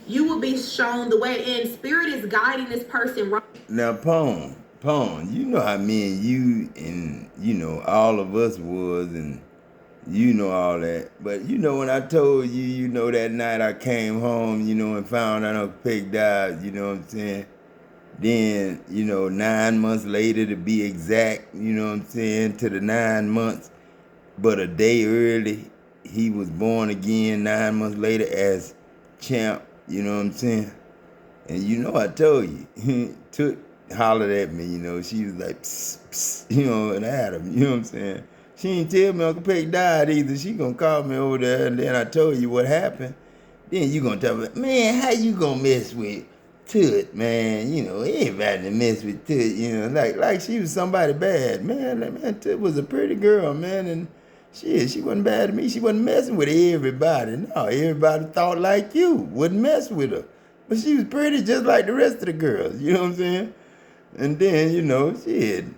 you will be shown the way, and spirit is guiding this person right. Now, Pone, you know how me and you and all of us was, and all that. But when I told you, that night I came home, and found out Uncle Peck died. You know what I'm saying? Then 9 months later, to be exact, what I'm saying, to the 9 months, but a day early, he was born again 9 months later as Champ. You know what I'm saying? And I told you, Took hollered at me, she was like, psst, psst, and Adam, you know what I'm saying? She didn't tell me Uncle Peck died either. She gonna call me over there, and then I told you what happened. Then you gonna tell me, man, how you gonna mess with Tut, man? Everybody to mess with Tut, like she was somebody bad, man. Like, man, Tut was a pretty girl, man, and she wasn't bad to me. She wasn't messing with everybody. No, everybody thought like you, wouldn't mess with her. But she was pretty just like the rest of the girls, you know what I'm saying? And then,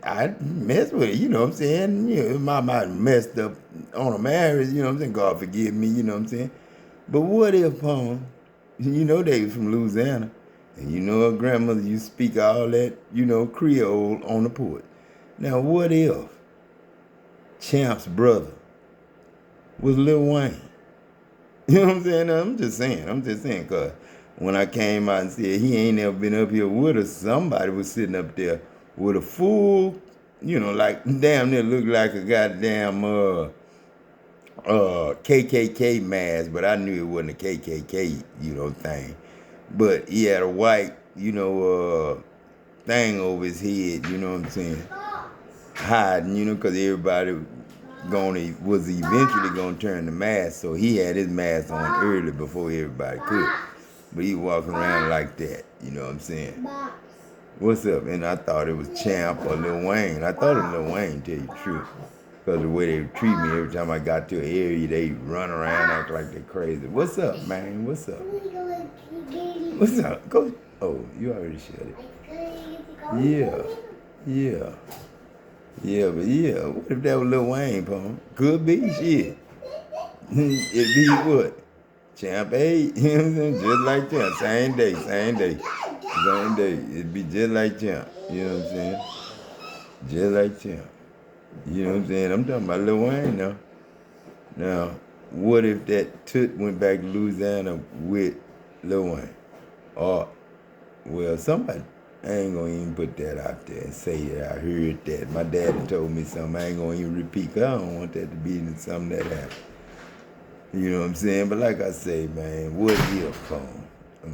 I messed with it, you know what I'm saying? My mind messed up on a marriage, you know what I'm saying? God forgive me, you know what I'm saying? But what if, they was from Louisiana, and her grandmother used to speak all that, Creole on the porch. Now, what if Champ's brother was Lil Wayne? You know what I'm saying? I'm just saying, because when I came out and said he ain't never been up here with us, somebody was sitting up there with a full, like damn near looked like a goddamn KKK mask, but I knew it wasn't a KKK, thing. But he had a white, thing over his head, you know what I'm saying? Hiding, because everybody was eventually gonna turn the mask, so he had his mask on early before everybody could. But he walking around like that, you know what I'm saying? What's up? And I thought it was Champ or Lil Wayne. I thought it was Lil Wayne, tell you the truth. Because the way they would treat me every time I got to an area, they run around, act like they're crazy. What's up, man? What's up? What's up? Go. Oh, you already shut it. Yeah. Yeah. Yeah, but yeah, what if that was Lil Wayne, Pone? Could be, shit. It'd be what? Champ 8, you know what I'm saying? Just like Champ. Same day, same day. Same day. It'd be just like Champ. You know what I'm saying? Just like Champ. You know what I'm saying? I'm talking about Lil Wayne now. Now, what if that Toot went back to Louisiana with Lil Wayne? Or, well, somebody, I ain't gonna even put that out there and say that I heard that. My daddy told me something I ain't gonna even repeat, because I don't want that to be something that happened. You know what I'm saying? But like I say, man, what if, Pone?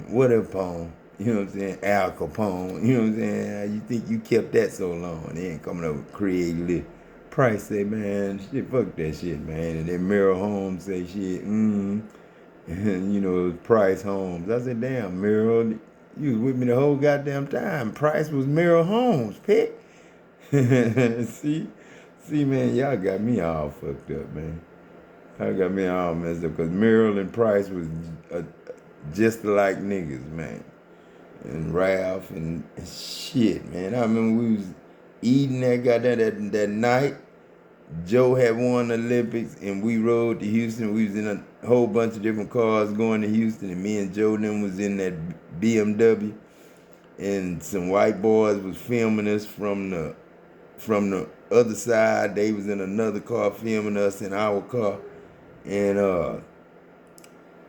What if, Pone? You know what I'm saying? Al Capone. You know what I'm saying? How you think you kept that so long? They ain't coming up with creative it. Price say, man, shit, fuck that shit, man. And then Merrill Holmes say shit, and, Price Holmes. I said, damn, Merrill, you was with me the whole goddamn time. Price was Merrill Holmes, pick. See, man, y'all got me all fucked up, man. I got me all messed up because Merrill and Price was just like niggas, man. And Ralph and shit, man. I remember we was eating that night. Joe had won the Olympics and we rode to Houston. We was in a whole bunch of different cars going to Houston, and me and Joe then was in that BMW, and some white boys was filming us from the other side. They was in another car filming us in our car. And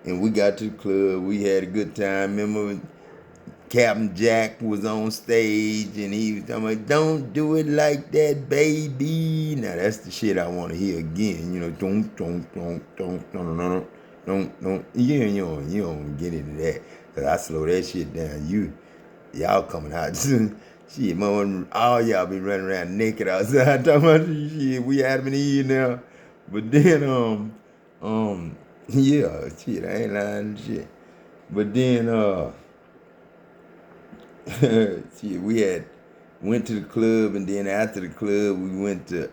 we got to the club. We had a good time. Remember, Captain Jack was on stage, and he was talking about, "Don't do it like that, baby." Now that's the shit I want to hear again. Don't. You don't get into that, cause I slow that shit down. Y'all coming out soon. Shit, man, all y'all be running around naked outside talking about shit. We Adam and Eve now, but then yeah, shit, I ain't lying, shit. But then shit, we had went to the club, and then after the club we went to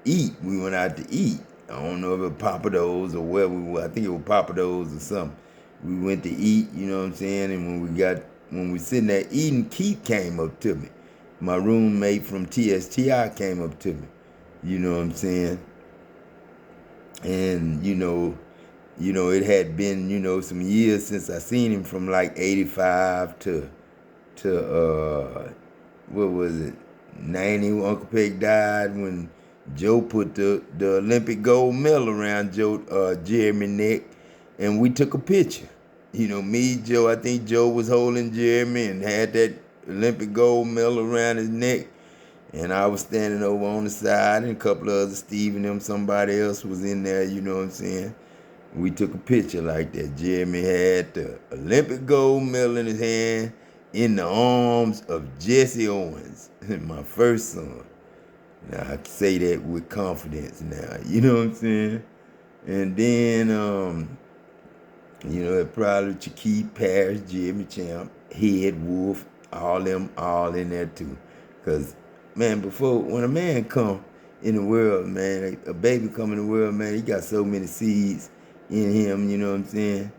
eat. We went out to eat. I don't know if it was Papados or where we were. I think it was Papados or something. We went to eat, you know what I'm saying? And when we sitting there eating, Keith came up to me. My roommate from TSTI came up to me. You know what I'm saying? And You know, it had been, you know, some years since I seen him, from like 85 to what was it, 90, when Uncle Peg died, when Joe put the Olympic gold medal around Jeremy neck, and we took a picture. You know, me, Joe, I think Joe was holding Jeremy and had that Olympic gold medal around his neck. And I was standing over on the side, and a couple of others, Steve and them, somebody else was in there, you know what I'm saying? We took a picture like that. Jeremy had the Olympic gold medal in his hand, in the arms of Jesse Owens, my first son. Now, I can say that with confidence now, you know what I'm saying? And then, you know, probably Chiquita, Parrish, Jimmy Champ, Head, Wolf, all them, all in there too. Because, man, when a man come in the world, man, a baby come in the world, man, he got so many seeds in him, you know what I'm saying?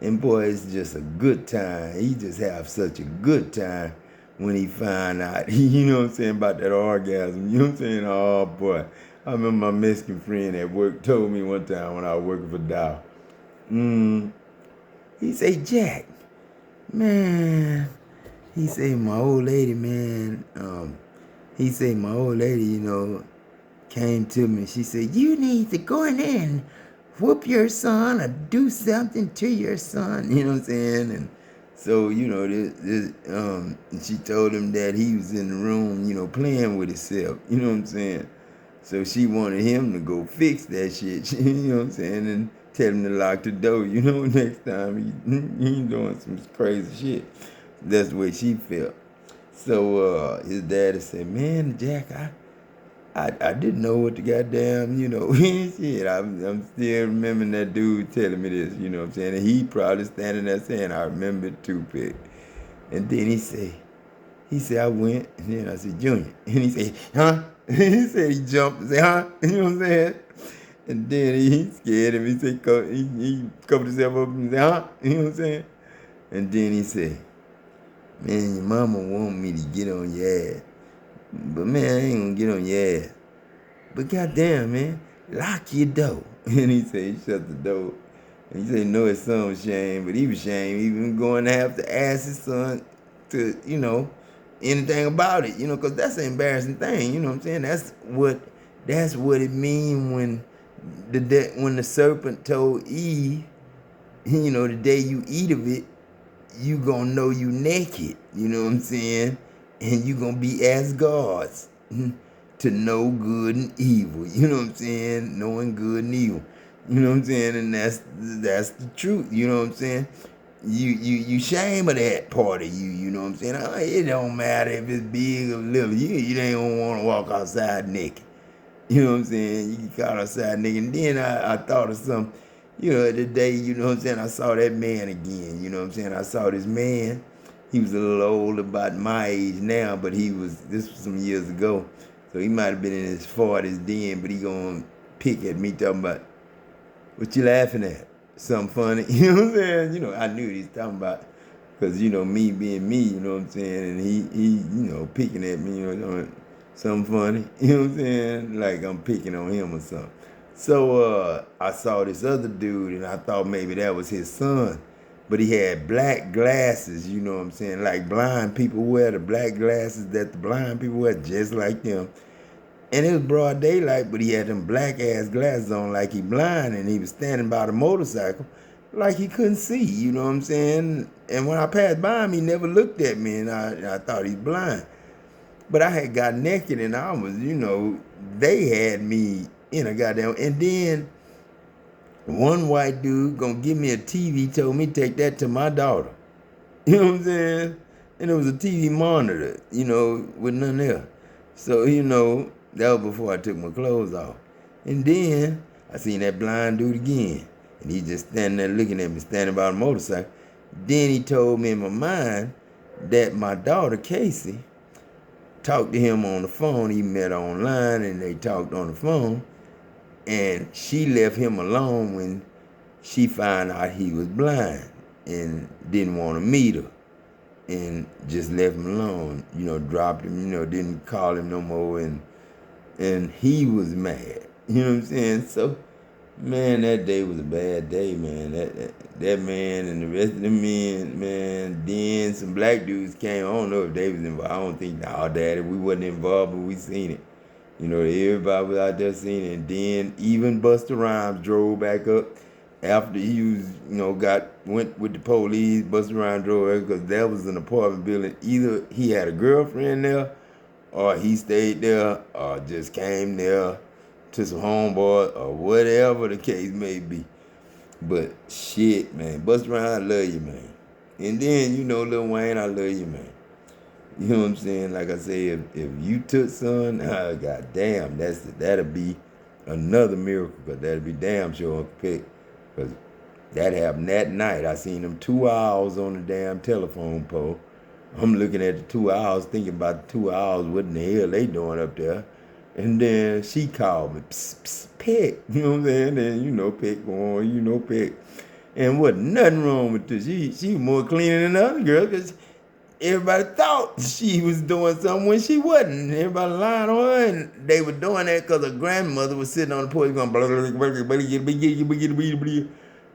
And boy, it's just a good time. He just have such a good time when he find out, you know what I'm saying, about that orgasm. You know what I'm saying? Oh, boy. I remember my Mexican friend at work told me one time when I was working for Dow. He say, Jack, man, he say, my old lady, man, he say, my old lady, you know, came to me. She said, you need to go in there and whoop your son or do something to your son. You know what I'm saying? And so, you know, she told him that he was in the room, you know, playing with himself. You know what I'm saying? So she wanted him to go fix that shit. You know what I'm saying? And tell him to lock the door. You know, next time he doing some crazy shit. That's the way she felt. So his daddy said, man, Jack, I didn't know what the goddamn, you know, shit. I'm still remembering that dude telling me this, you know what I'm saying? And he probably standing there saying, I remember it too, Pig. And then he said, I went, and then I said, Junior. And he said, huh? He said he jumped and said, huh? You know what I'm saying? And then he scared him. He said, he covered himself up and said, huh? You know what I'm saying? And then he said, man, your mama want me to get on your ass. But man, I ain't gonna get on your ass. But goddamn, man, lock your door. And he said he shut the door. And he said, no, his son was ashamed, but he was ashamed even going to have to ask his son to, you know, anything about it, you know, because that's an embarrassing thing, you know what I'm saying? That's what it mean when the serpent told Eve, you know, the day you eat of it, you gonna know you naked, you know what I'm saying? And you gonna be as gods to know good and evil, you know what I'm saying? Knowing good and evil, you know what I'm saying? And that's the truth, you know what I'm saying? You shame of that part of you, you know what I'm saying? It don't matter if it's big or little, you ain't gonna wanna walk outside naked. You know what I'm saying? You get caught outside naked. And then I thought of something, you know, the day, you know what I'm saying, I saw that man again, you know what I'm saying? I saw this man. He was a little old, about my age now, but this was some years ago. So he might have been in his 40s then, but he gonna pick at me talking about, what you laughing at? Something funny? You know what I'm saying? You know, I knew what he's talking about. Because, you know, me being me, you know what I'm saying? And he you know, picking at me, you know, something funny. You know what I'm saying? Like I'm picking on him or something. So I saw this other dude, and I thought maybe that was his son. But he had black glasses, you know what I'm saying? Like blind people wear the black glasses that the blind people wear, just like them. And it was broad daylight, but he had them black ass glasses on like he blind, and he was standing by the motorcycle like he couldn't see, you know what I'm saying? And when I passed by him, he never looked at me, and I thought he's blind. But I had got naked, and I was, you know, they had me in a goddamn, and then one white dude gonna give me a TV, told me to take that to my daughter. You know what I'm saying? And it was a TV monitor, you know, with nothing there. So, you know, that was before I took my clothes off. And then I seen that blind dude again. And he just standing there looking at me, standing by the motorcycle. Then he told me in my mind that my daughter, Casey, talked to him on the phone. He met her online, and they talked on the phone. And she left him alone when she found out he was blind and didn't want to meet her, and just left him alone, you know, dropped him, you know, didn't call him no more, and he was mad, you know what I'm saying? So Man, that day was a bad day, man. That man and the rest of the men, man. Then some black dudes came. I don't know if they was involved. I don't think our daddy. We wasn't involved, but we seen it. You know, everybody was out there seeing it. And then even Busta Rhymes drove back up after he was, went with the police. Busta Rhymes drove back because that was an apartment building. Either he had a girlfriend there, or he stayed there, or just came there to some homeboy, or whatever the case may be. But shit, man, Busta Rhymes, I love you, man. And then, Lil Wayne, I love you, man. You know what I'm saying? Like I say, if you took son, goddamn, that'll be another miracle, because that'll be damn sure Uncle Peck. Because that happened that night. I seen them 2 hours on the damn telephone pole. I'm looking at the 2 hours, thinking about the 2 hours, what in the hell they doing up there. And then she called me, psst, psst, Peck. You know what I'm saying? And Peck going, Peck. And wasn't nothing wrong with this. She was more cleaner than the other girl, because everybody thought she was doing something when she wasn't. Everybody lying on her, and they were doing that because her grandmother was sitting on the porch going, blah, blah, blah, blah, blah,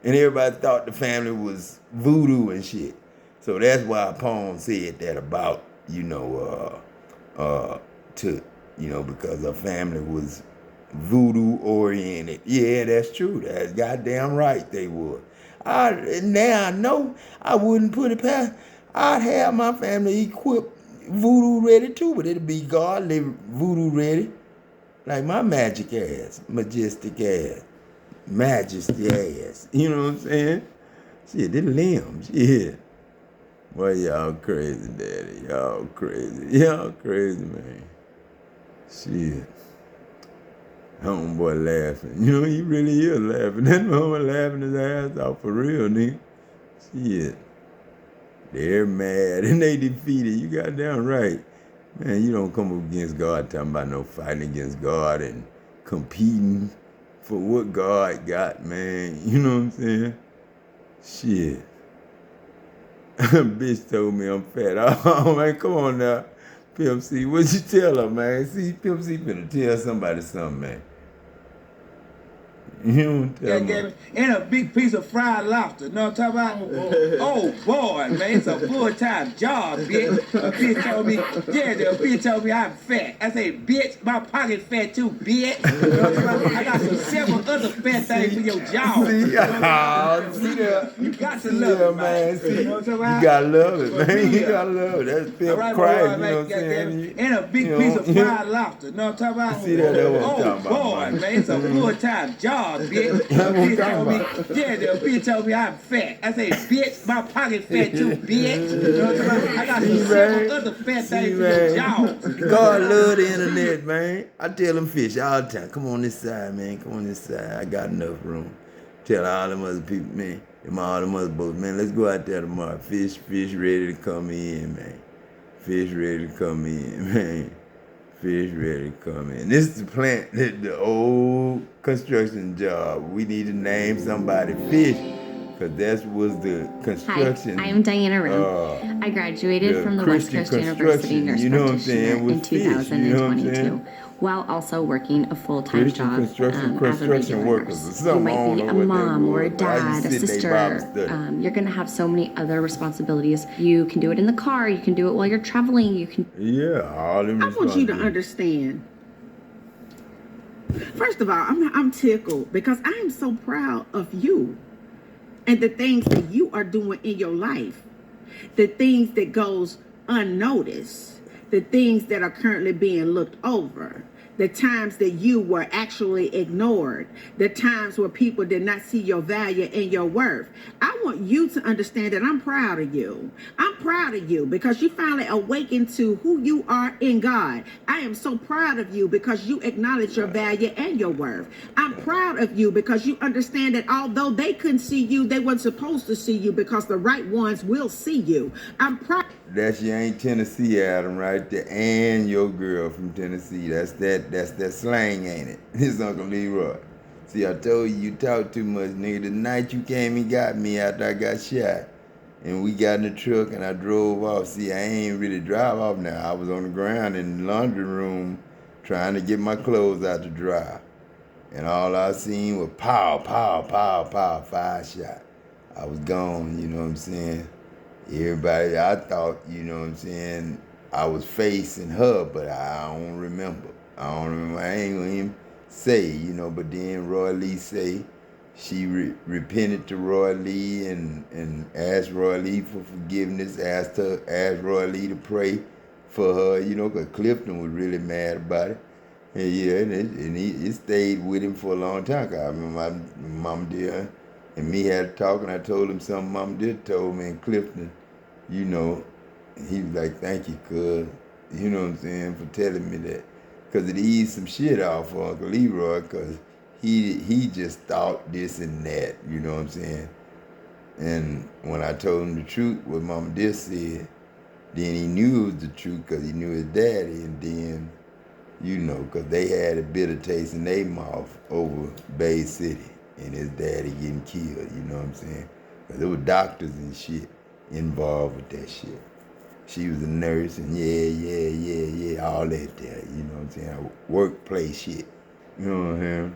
and everybody thought the family was voodoo and shit. So that's why Pone said that about, because her family was voodoo oriented. Yeah, that's true. That's goddamn right they would. Now I know I wouldn't put it past. I'd have my family equipped voodoo ready too, but it'd be godly voodoo ready. Like my magic ass, majestic ass, majesty ass. You know what I'm saying? Shit, the limbs, yeah. Boy, y'all crazy, daddy. Y'all crazy. Y'all crazy, man. Shit. Homeboy laughing. He really is laughing. That homeboy laughing his ass off for real, nigga. Shit. They're mad and they defeated. You goddamn right. Man, you don't come up against God talking about no fighting against God and competing for what God got, man. You know what I'm saying? Shit. Bitch told me I'm fat. Oh, man, come on now. Pimp C, what'd you tell her, man? See, Pimp C finna tell somebody something, man. You don't tell me. And a big piece of fried lobster. Know what I'm talking about? Oh boy, man, it's a full-time job, bitch. A bitch told me, the bitch told me I'm fat. I say, bitch, my pocket fat too, bitch. You know what I'm talking about? I got several other fat things for your jaw. See, you got to love it, man. See, you gotta love it, man. You gotta love it. That's Pimp Christ, you know what I'm saying? And a big piece of fried lobster. Know what I'm talking about? See, that's what I'm talking about. Oh boy, man, it's a full-time job. Bitch. The bitch told me I'm fat. I say, bitch, my pocket fat too, bitch. You know what I'm talking about? I got several other fat things for your jaw. God love the internet, man. I tell them fish all the time, come on this side, man. Come on this side. I got enough room. Tell all them other people, man, all them other boats, man, let's go out there tomorrow. Fish ready to come in, man. Fish ready to come in, man. Fish ready to come in. This is the plant, the old construction job. We need to name somebody Fish, because that was the construction. Hi, I'm Diana Rowe. I graduated from the West Coast University Nurse Practitioner in 2022, while also working a full-time job as a regular nurse. You might be a mom or a dad, a sister. You're going to have so many other responsibilities. You can do it in the car. You can do it while you're traveling. You can. Yeah, all them. I want you to understand. First of all, I'm tickled because I am so proud of you and the things that you are doing in your life, the things that goes unnoticed, the things that are currently being looked over, the times that you were actually ignored, the times where people did not see your value and your worth. I want you to understand that I'm proud of you. I'm proud of you because you finally awakened to who you are in God. I am so proud of you because you acknowledge your value and your worth. I'm proud of you because you understand that although they couldn't see you, they weren't supposed to see you because the right ones will see you. I'm proud. That's your Ain't Tennessee Adam right there, and your girl from Tennessee. That's that slang, ain't it? It's Uncle Leroy. See, I told you talk too much, nigga. The night you came and got me after I got shot, and we got in the truck and I drove off. See, I ain't really drive off now. I was on the ground in the laundry room trying to get my clothes out to dry. And all I seen was pow, pow, pow, pow, 5 shots. I was gone, you know what I'm saying? Everybody, I thought, you know what I'm saying, I was facing her, but I don't remember. I ain't gonna even say, you know, but then Roy Lee say she repented to Roy Lee and asked Roy Lee for forgiveness, asked Roy Lee to pray for her, you know, because Clifton was really mad about it. And yeah, and it stayed with him for a long time. Cause I remember my mom dear and me had a talk, and I told him something Mom did told me, and Clifton, you know, he was like, thank you, cuz, you know what I'm saying, for telling me that. Because it eased some shit off for Uncle Leroy, because he just thought this and that, you know what I'm saying. And when I told him the truth, what Mama did said, then he knew it was the truth because he knew his daddy, and then, you know, because they had a bitter taste in their mouth over Bay City and his daddy getting killed, you know what I'm saying? Because there were doctors and shit involved with that shit. She was a nurse and yeah, all that there, you know what I'm saying? Workplace shit, you know what I'm saying?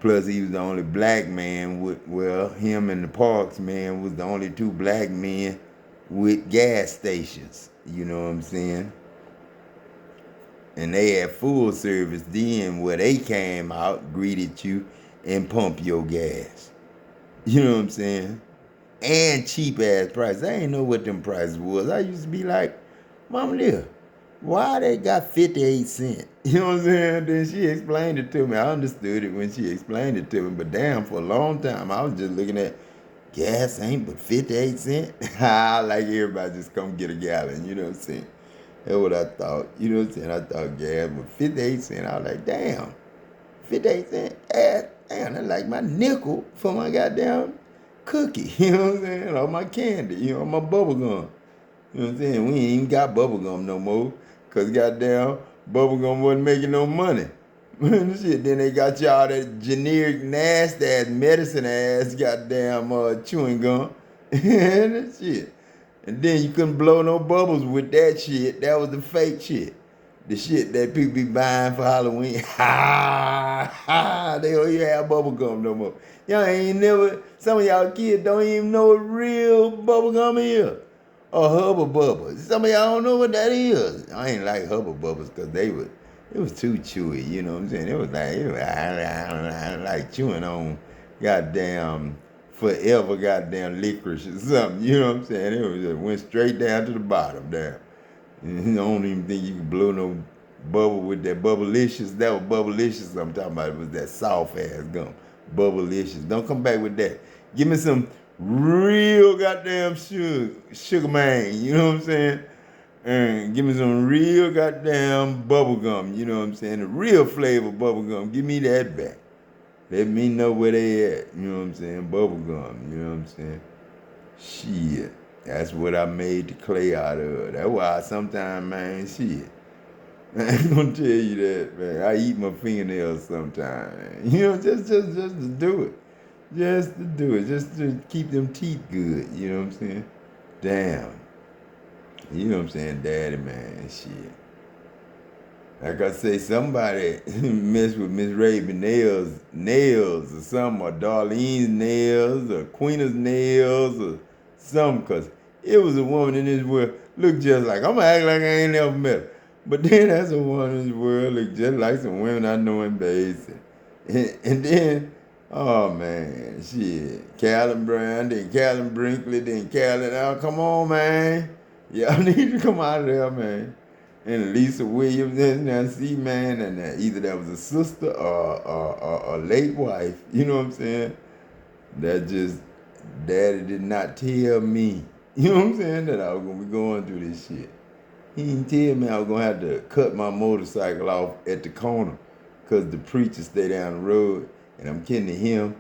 Plus, he was the only black man with, well, him and the Parks man was the only 2 black men with gas stations, you know what I'm saying? And they had full service then where they came out, greeted you, and pump your gas. You know what I'm saying? And cheap ass prices. I didn't know what them prices was. I used to be like, Mama dear, why they got 58 cents? You know what I'm saying? Then she explained it to me. I understood it when she explained it to me. But damn, for a long time, I was just looking at gas ain't but 58 cents. Like everybody just come get a gallon, you know what I'm saying? That's what I thought. You know what I'm saying? I thought gas was 58 cents. I was like, damn, 58 cents? Damn, that's like my nickel for my goddamn cookie. You know what I'm saying? Or my candy, you know, my bubble gum. You know what I'm saying? We ain't even got bubble gum no more. Because goddamn, bubble gum wasn't making no money. Shit, then they got y'all that generic nasty ass medicine ass goddamn chewing gum. And shit. And then you couldn't blow no bubbles with that shit. That was the fake shit. The shit that people be buying for Halloween. They don't even have bubble gum no more. Y'all ain't never, some of y'all kids don't even know what real bubble gum is. Or Hubba Bubba. Some of y'all don't know what that is. I ain't like Hubba Bubbles because it was too chewy, you know what I'm saying? It was like, I like chewing on goddamn forever goddamn licorice or something, you know what I'm saying? It was just went straight down to the bottom there. I don't even think you could blow no bubble with that Bubblicious. That was Bubblicious I'm talking about. It was that soft ass gum. Bubblicious. Don't come back with that. Give me some real goddamn sugar man, you know what I'm saying? And give me some real goddamn bubble gum, you know what I'm saying? The real flavor bubble gum. Give me that back. Let me know where they at, you know what I'm saying? Bubble gum, you know what I'm saying? Shit. That's what I made the clay out of. That's why sometimes, man, shit. I ain't gonna tell you that, man. I eat my fingernails sometimes. You know, just to do it. Just to do it. Just to keep them teeth good, you know what I'm saying? Damn. You know what I'm saying? Daddy, man, shit. Like I say, somebody messed with Miss Raven nails or something, or Darlene's nails, or Queen's nails, or something, because it was a woman in this world looked just like, I'm going to act like I ain't never met her. But then that's a woman in this world look just like some women I know in Basin. And then, oh man, shit, Callum Brown, then Callum Brinkley, then Callum, oh, come on, man. Y'all need to come out of there, man. And Lisa Williams and Nancy, man, and either that was a sister or a late wife, you know what I'm saying? That just, Daddy did not tell me, you know what I'm saying, that I was going to be going through this shit. He didn't tell me I was going to have to cut my motorcycle off at the corner because the preacher stay down the road, and I'm kidding him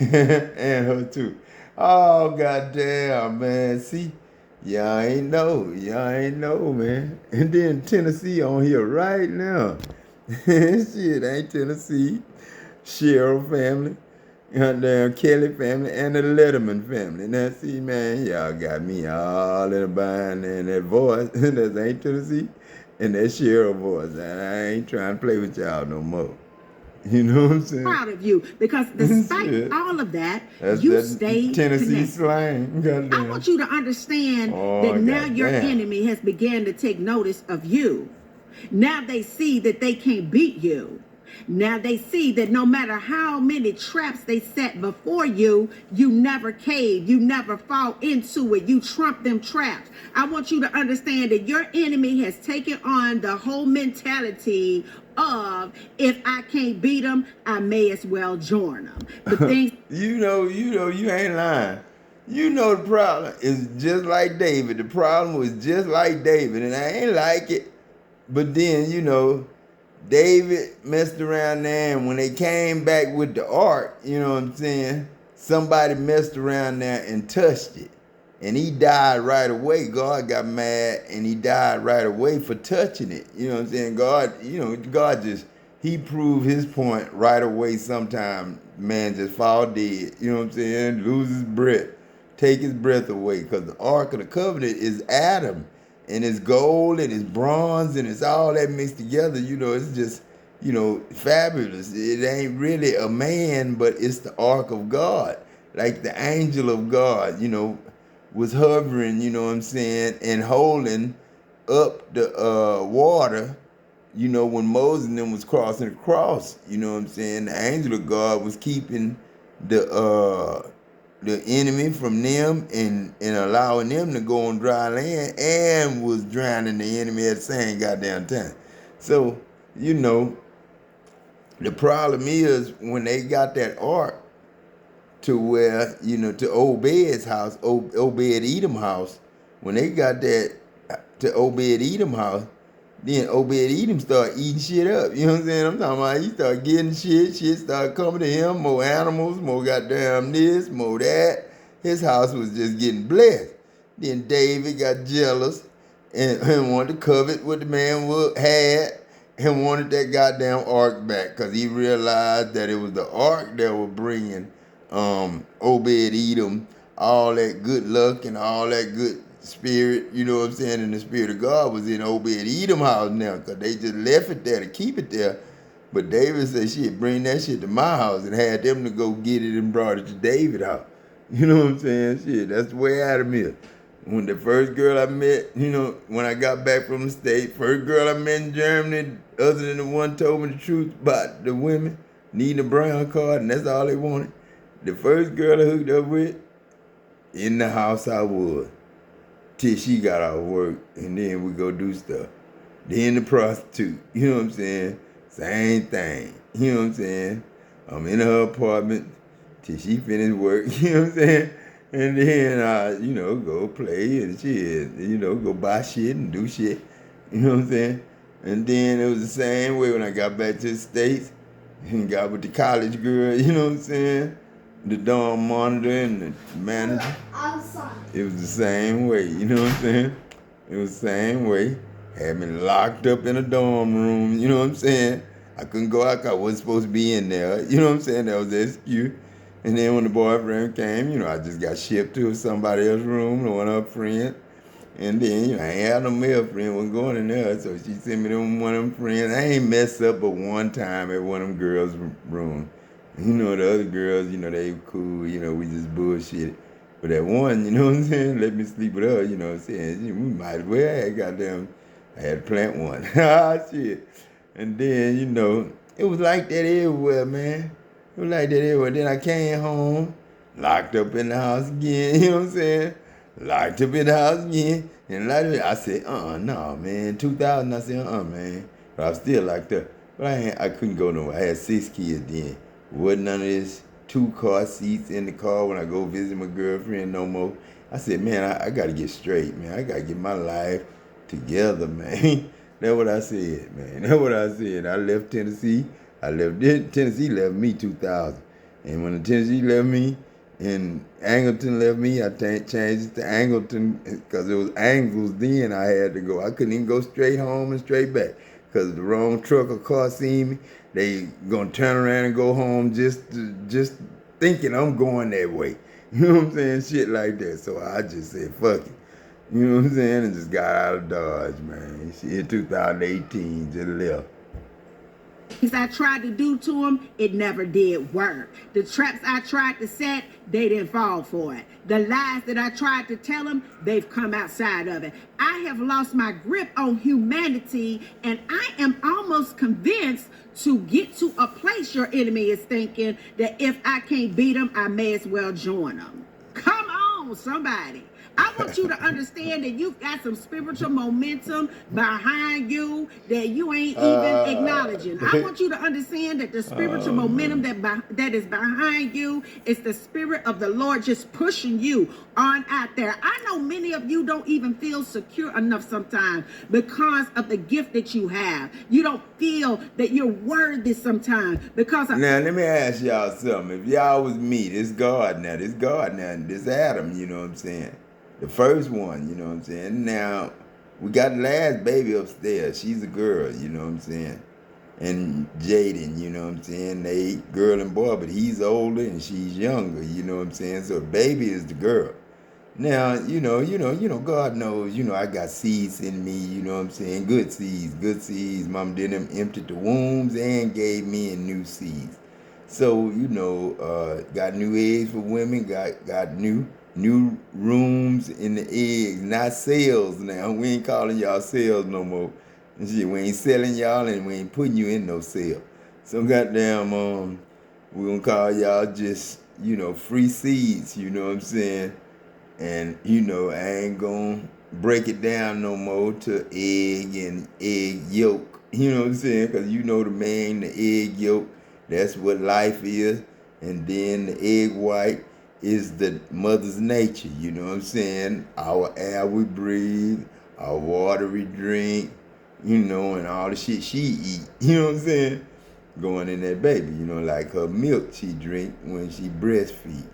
and her too. Oh, goddamn, man, see? Y'all ain't know, man. And then Tennessee on here right now. Shit, ain't Tennessee. Cheryl family, goddamn Kelly family, and the Letterman family. Now, see, man, y'all got me all in a bind and that voice. That ain't Tennessee. And that Cheryl voice, I ain't trying to play with y'all no more. You know what I'm saying? Proud of you because despite all of that, you stayed Tennessee connected. slang. Goddamn. I want you to understand that now your enemy has began to take notice of you. Now they see that they can't beat you. Now they see that no matter how many traps they set before you, you never cave, you never fall into it, you trump them traps. I want you to understand that your enemy has taken on the whole mentality of, if I can't beat them, I may as well join them. The things you ain't lying. You know the problem is just like David. The problem was just like David, and I ain't like it. But then, David messed around there, and when they came back with the ark, you know what I'm saying, somebody messed around there and touched it. And he died right away. God got mad, and he died right away for touching it. You know what I'm saying? God just, he proved his point right away. Sometimes man just fall dead. You know what I'm saying? Lose his breath. Take his breath away. Because the Ark of the Covenant is Adam. And it's gold and it's bronze and it's all that mixed together. It's just, fabulous. It ain't really a man, but it's the Ark of God. Like the angel of God, was hovering, you know what I'm saying, and holding up the water, when Moses and them was crossing across, you know what I'm saying. The angel of God was keeping the enemy from them and allowing them to go on dry land, and was drowning the enemy at the same goddamn time. So, the problem is when they got that ark to where, to Obed's house, Obed-Edom house, when they got that to Obed-Edom house, then Obed-Edom started eating shit up. You know what I'm saying? I'm talking about he started getting shit started coming to him, more animals, more goddamn this, more that. His house was just getting blessed. Then David got jealous and wanted to covet what the man had and wanted that goddamn ark back because he realized that it was the ark that was bringing Obed-Edom all that good luck and all that good spirit, you know what I'm saying, and the spirit of God was in Obed-Edom house now, because they just left it there to keep it there. But David said, shit, bring that shit to my house, and had them to go get it and brought it to David house. You know what I'm saying? Shit, that's the way Adam is. When the first girl I met, when I got back from the States, first girl I met in Germany, other than the one told me the truth about the women needing a brown card, and that's all they wanted. The first girl I hooked up with, in the house I was. Till she got out of work, and then we go do stuff. Then the prostitute, you know what I'm saying? Same thing, you know what I'm saying? I'm in her apartment till she finished work, you know what I'm saying? And then I, go play and shit, go buy shit and do shit, you know what I'm saying? And then it was the same way when I got back to the States and got with the college girl, you know what I'm saying? The dorm monitor and the manager. It was the same way, you know what I'm saying? It was the same way. Had me locked up in a dorm room, you know what I'm saying? I couldn't go out, I wasn't supposed to be in there, you know what I'm saying? That was the excuse. And then when the boyfriend came, I just got shipped to somebody else's room, one of her friends. And then, I ain't had no male friend, wasn't going in there, so she sent me to one of them friends. I ain't messed up but one time at one of them girls' room. The other girls, they were cool, we just bullshit. But that one, you know what I'm saying, let me sleep with her, you know what I'm saying. We might as well I had to plant one. Shit. And then, it was like that everywhere, man. It was like that everywhere. Then I came home, locked up in the house again, you know what I'm saying? Locked up in the house again. And I said, no, man. 2000, I said, man. But I was still locked up. But I couldn't go nowhere. I had 6 kids then. Wasn't none of this 2-car seats in the car when I go visit my girlfriend no more. I said, man, I got to get straight, man. I got to get my life together, man. That's what I said, man. That's what I said. I left Tennessee. Tennessee left me 2000. And when the Tennessee left me and Angleton left me, I changed it to Angleton because it was Angles then I had to go. I couldn't even go straight home and straight back because the wrong truck or car seen me. They gonna turn around and go home just thinking I'm going that way. You know what I'm saying? Shit like that. So I just said, fuck it. You know what I'm saying? And just got out of Dodge, man. She in 2018 just left. Things I tried to do to him, it never did work. The traps I tried to set, they didn't fall for it. The lies that I tried to tell him, they've come outside of it. I have lost my grip on humanity, and I am almost convinced to get to a place your enemy is thinking that if I can't beat him, I may as well join him. Come on, somebody. I want you to understand that you've got some spiritual momentum behind you that you ain't even acknowledging. I want you to understand that the spiritual momentum that is behind you is the Spirit of the Lord just pushing you on out there. I know many of you don't even feel secure enough sometimes because of the gift that you have. You don't feel that you're worthy sometimes because of... Now, let me ask y'all something. If y'all was me, this God now, this Adam, you know what I'm saying? The first one, you know what I'm saying? Now, we got the last baby upstairs. She's a girl, you know what I'm saying? And Jaden, you know what I'm saying? They girl and boy, but he's older and she's younger, you know what I'm saying? So baby is the girl. Now, God knows, I got seeds in me, you know what I'm saying? Good seeds. Mom did them emptied the wombs and gave me new seeds. So, got new eggs for women, got new rooms in the eggs, not sales now. We ain't calling y'all sales no more. We ain't selling y'all and we ain't putting you in no sale. So goddamn, we're gonna call y'all just, free seeds, you know what I'm saying? And, I ain't gonna break it down no more to egg and egg yolk, you know what I'm saying? Because the egg yolk, that's what life is. And then the egg white is the mother's nature, you know what I'm saying? Our air we breathe, our water we drink, and all the shit she eat, you know what I'm saying? Going in that baby, like her milk she drink when she breastfeed,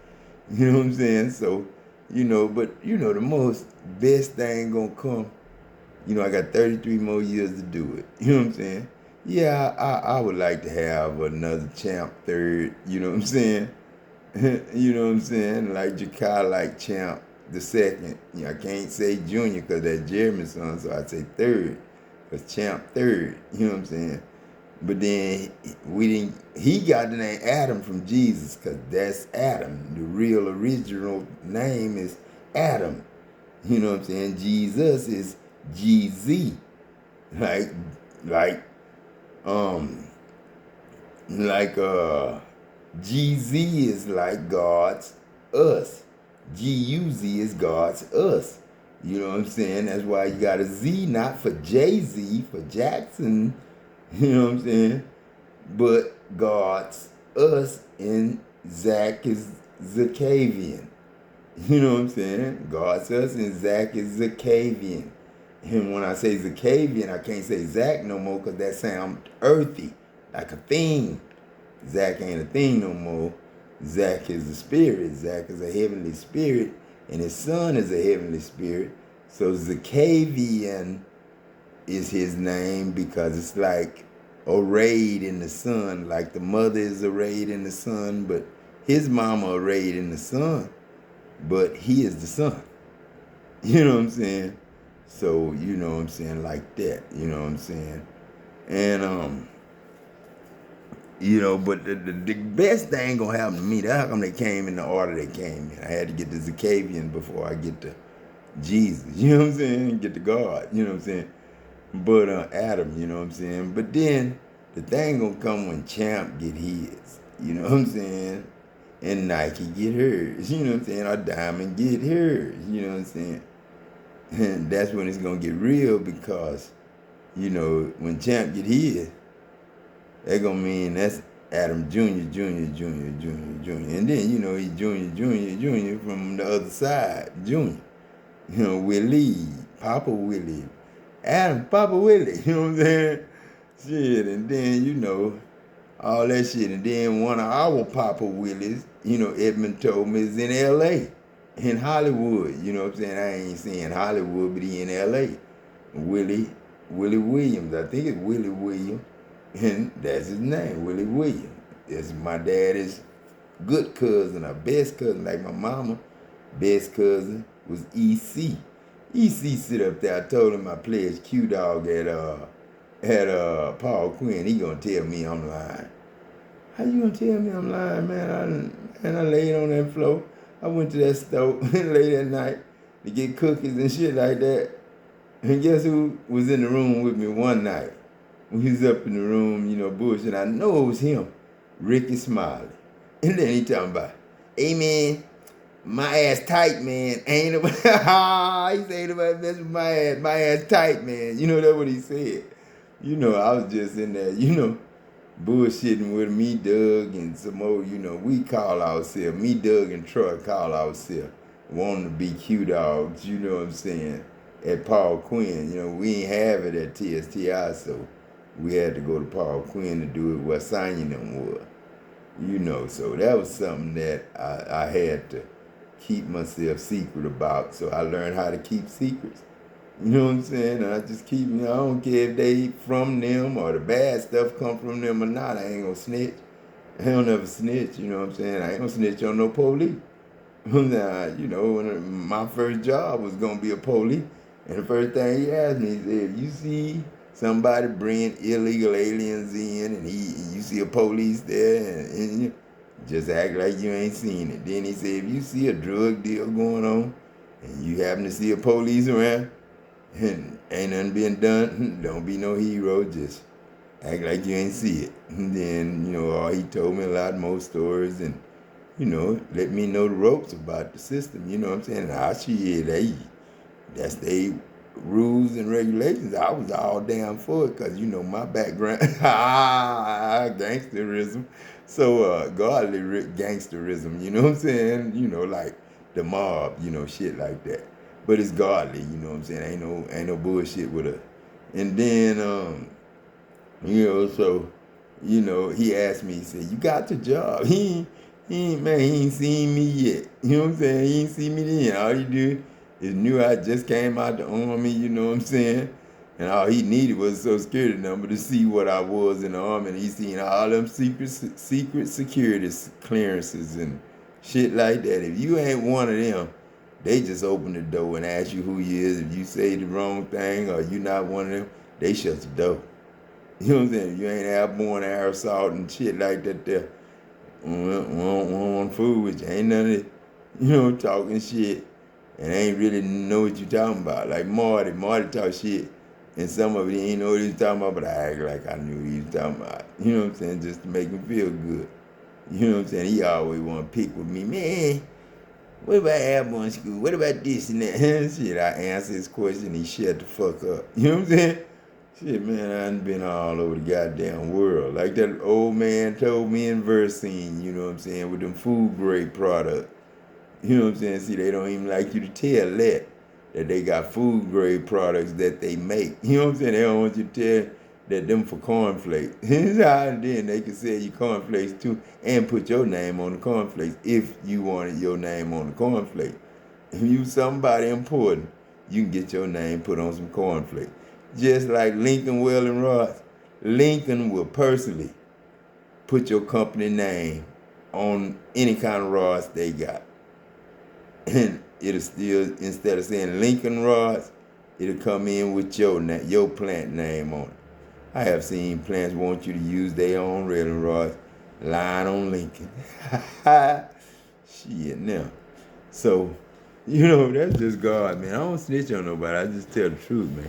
you know what I'm saying? So, but the most best thing gonna come, I got 33 more years to do it, you know what I'm saying? Yeah, I would like to have another champ third, you know what I'm saying? You know what I'm saying? Like Jakai, like Champ the second. I can't say junior because that's Jeremy's son, so I say third. Because Champ third, you know what I'm saying? But then he got the name Adam from Jesus because that's Adam. The real original name is Adam. You know what I'm saying? Jesus is GZ. GZ is like God's us. GUZ is God's us. You know what I'm saying? That's why you got a Z, not for Jay-Z, for Jackson. You know what I'm saying? But God's us, and Zach is Zacavian. You know what I'm saying? God's us and Zach is Zacavian. And when I say Zacavian, I can't say Zach no more because that sounds earthy, like a thing. Zach ain't a thing no more. Zach is a spirit. Zach is a heavenly spirit, and his son is a heavenly spirit. So Zacavian is his name because it's like arrayed in the sun, like the mother is arrayed in the sun, but his mama arrayed in the sun, but he is the son. You know what I'm saying? So, you know what I'm saying, like that, you know what I'm saying? And, but the best thing gonna happen to me, that's how come they came in the order they came in. I had to get to Zacavian before I get to Jesus, you know what I'm saying? Get to God, you know what I'm saying? But Adam, you know what I'm saying? But then the thing gonna come when Champ get his, you know what I'm saying? And Nike get hers, you know what I'm saying? Or Diamond get hers, you know what I'm saying? And that's when it's gonna get real because, when Champ get his, that gonna mean that's Adam Jr. And then, he's Junior from the other side, Junior. Willie, Papa Willie. Adam, Papa Willie, you know what I'm saying? Shit, and then, all that shit. And then one of our Papa Willies, Edmund told me is in L.A., in Hollywood. You know what I'm saying? I ain't saying Hollywood, but he in L.A. Willie Williams. I think it's Willie Williams. And that's his name, Willie Williams. That's my daddy's good cousin, or best cousin, like my mama. Best cousin was E.C. He sit up there. I told him I pledged Q-Dog at Paul Quinn. He gonna tell me I'm lying. How you gonna tell me I'm lying, man? I laid on that floor. I went to that stove late at night to get cookies and shit like that. And guess who was in the room with me one night? When he was up in the room, you know, bullshit. I know it was him, Ricky Smiley. And then he talking about, hey man, my ass tight, man. Ain't nobody, he said, ain't nobody mess with my ass tight, man. You know, that's what he said. You know, I was just in there, you know, bullshitting with me, Doug, and some more, you know, we call ourselves, me, Doug, and Troy call ourselves wanting to be Q-Dogs, you know what I'm saying, at Paul Quinn. You know, we ain't have it at TSTI, so we had to go to Paul Quinn to do it where signing them was. You know, so that was something that I had to keep myself secret about, so I learned how to keep secrets. You know what I'm saying? And I just keep, you know, I don't care if they from them or the bad stuff come from them or not. I ain't gonna snitch. I don't ever snitch, you know what I'm saying? I ain't gonna snitch on no police. You know, when my first job was gonna be a police, and the first thing he asked me, he said, if you see somebody bringing illegal aliens in and you see a police there, and you just act like you ain't seen it. Then he said, if you see a drug deal going on and you happen to see a police around, and ain't nothing being done, don't be no hero, just act like you ain't see it. And then, you know, he told me a lot more stories and, you know, let me know the ropes about the system, you know what I'm saying? That's they rules and regulations. I was all down for it because, you know, my background, gangsterism. So, godly gangsterism, you know what I'm saying? You know, like the mob, you know, shit like that. But it's godly, you know what I'm saying? Ain't no bullshit with her. And then, you know, so, you know, he asked me, he said, you got the job. He ain't seen me yet. You know what I'm saying? He ain't seen me then. All he do is knew I just came out the Army, you know what I'm saying? And all he needed was a Social Security number to see what I was in the Army. And he seen all them secret security clearances and shit like that. If you ain't one of them, they just open the door and ask you who you is. If you say the wrong thing or you not one of them, they shut the door. You know what I'm saying? If you ain't airborne, air assault and shit like that there, we don't want food with you. Ain't none of it, you know, talking shit and ain't really know what you talking about. Like Marty talk shit and some of it he ain't know what he was talking about, but I act like I knew what he was talking about. You know what I'm saying? Just to make him feel good. You know what I'm saying? He always want to pick with me. Man, what about airborne school? What about this and that? Shit, I answer his question, he shut the fuck up. You know what I'm saying? Shit, man, I done been all over the goddamn world. Like that old man told me in Versine, you know what I'm saying, with them food grade products. You know what I'm saying? See, they don't even like you to tell that they got food grade products that they make. You know what I'm saying? They don't want you to tell that them for cornflakes. And then they can sell you cornflakes too and put your name on the cornflakes if you wanted your name on the cornflake. If you somebody important, you can get your name put on some cornflakes. Just like Lincoln, Well, and Ross. Lincoln will personally put your company name on any kind of Ross they got. And it'll still, instead of saying Lincoln Ross, it'll come in with your plant name on it. I have seen plants want you to use their own red and Ross line on Lincoln. Shit, now. So, you know, that's just God, man. I don't snitch on nobody. I just tell the truth, man.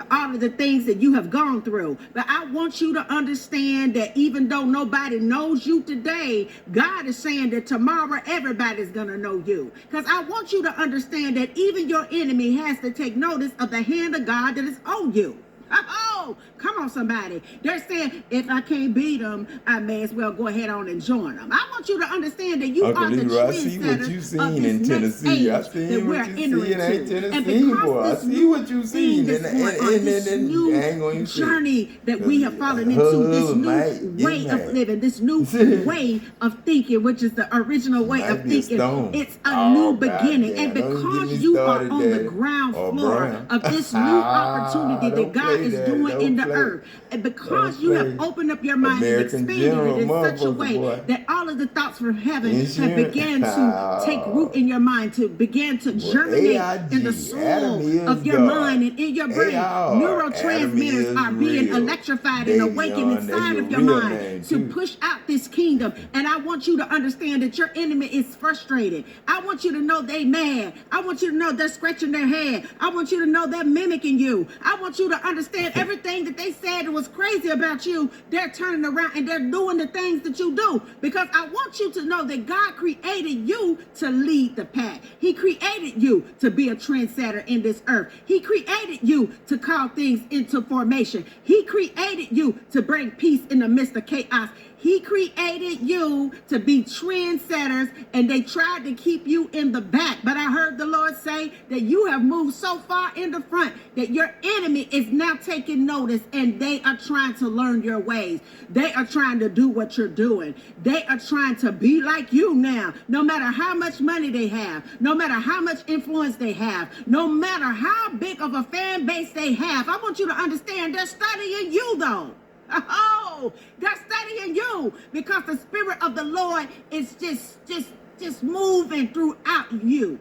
All of the things that you have gone through. But I want you to understand that even though nobody knows you today, God is saying that tomorrow everybody's going to know you. Because I want you to understand that even your enemy has to take notice of the hand of God that is on you. Oh, come on, somebody. They're saying, if I can't beat them, I may as well go ahead on and join them. I want you to understand that you Uncle are the Leroy, I see what you seen in Tennessee. I see what you seen in Tennessee, boy. I see what you seen. And this new journey that we have fallen into, this new way of living, this new way of thinking, which is the original way of thinking. It's a new beginning. And because you are on the ground floor of this new opportunity that God is doing in the earth. And because you have opened up your mind and expanded it in such a way that all of the thoughts from heaven have began to take root in your mind, to begin to germinate in the soul of your mind and in your brain. Neurotransmitters are being electrified and awakened inside of your mind to push out this kingdom. And I want you to understand that your enemy is frustrated. I want you to know they mad. I want you to know they're scratching their head. I want you to know they're mimicking you. I want you to understand everything that they said was crazy about you. They're turning around and they're doing the things that you do, because I want you to know that God created you to lead the pack. He created you to be a trendsetter in this earth. He created you to call things into formation. He created you to bring peace in the midst of chaos. He created you to be trendsetters, and they tried to keep you in the back. But I heard the Lord say that you have moved so far in the front that your enemy is now taking notice, and they are trying to learn your ways. They are trying to do what you're doing. They are trying to be like you now. No matter how much money they have, no matter how much influence they have, no matter how big of a fan base they have, I want you to understand they're studying you though. Oh, they're studying you because the Spirit of the Lord is just moving throughout you.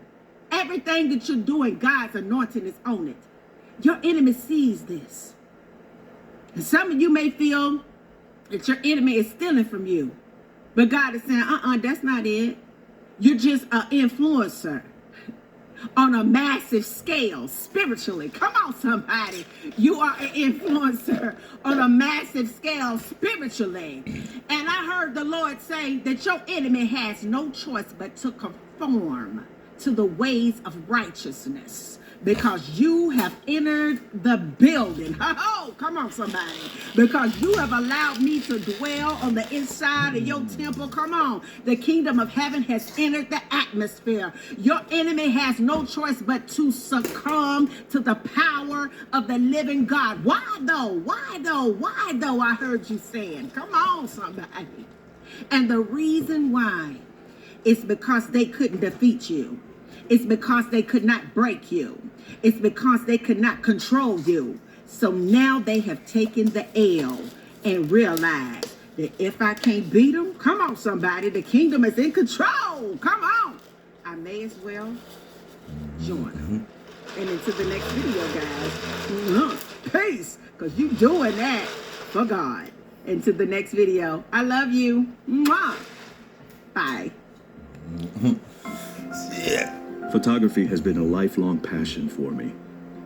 Everything that you're doing, God's anointing is on it. Your enemy sees this. And some of you may feel that your enemy is stealing from you. But God is saying, that's not it. You're just an influencer on a massive scale spiritually. Come on, somebody. You are an influencer on a massive scale spiritually. And I heard the Lord say that your enemy has no choice but to conform to the ways of righteousness, because you have entered the building. Oh, come on, somebody. Because you have allowed me to dwell on the inside of your temple. Come on. The kingdom of heaven has entered the atmosphere. Your enemy has no choice but to succumb to the power of the living God. Why though? Why though? Why though? I heard you saying. Come on, somebody. And the reason why is because they couldn't defeat you. It's because they could not break you. It's because they could not control you. So now they have taken the L and realized that if I can't beat them, come on, somebody, the kingdom is in control. Come on. I may as well join them. And until the next video, guys, peace, because you doing that for God. Until the next video, I love you. Mwah. Bye. Yeah. Photography has been a lifelong passion for me.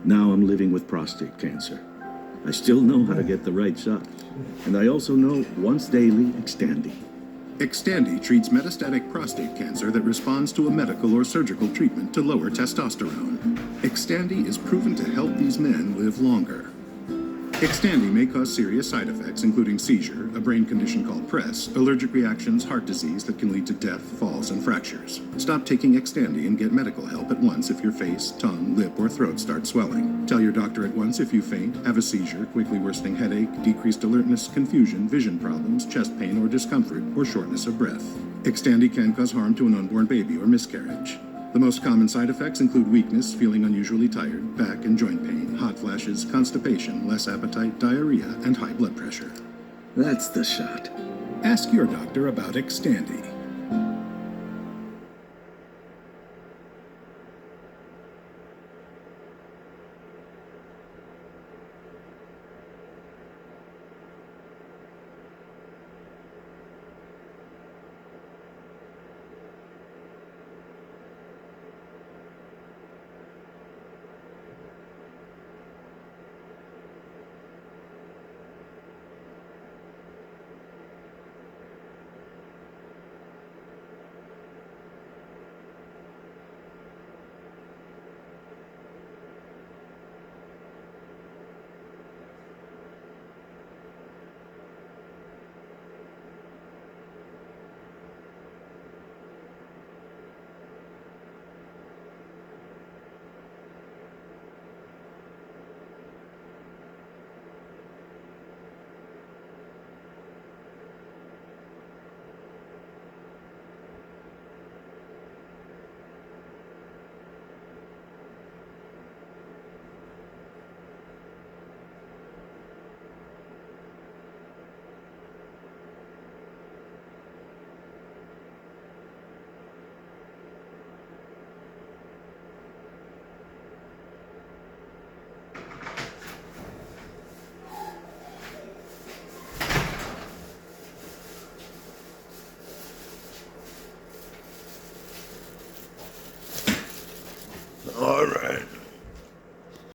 Now I'm living with prostate cancer. I still know how to get the right shots. And I also know once daily Xtandi. Xtandi treats metastatic prostate cancer that responds to a medical or surgical treatment to lower testosterone. Xtandi is proven to help these men live longer. Xtandi may cause serious side effects, including seizure, a brain condition called PRES, allergic reactions, heart disease that can lead to death, falls, and fractures. Stop taking Xtandi and get medical help at once if your face, tongue, lip, or throat start swelling. Tell your doctor at once if you faint, have a seizure, quickly worsening headache, decreased alertness, confusion, vision problems, chest pain or discomfort, or shortness of breath. Xtandi can cause harm to an unborn baby or miscarriage. The most common side effects include weakness, feeling unusually tired, back and joint pain, hot flashes, constipation, less appetite, diarrhea, and high blood pressure. That's the shot. Ask your doctor about Xtandi. All right.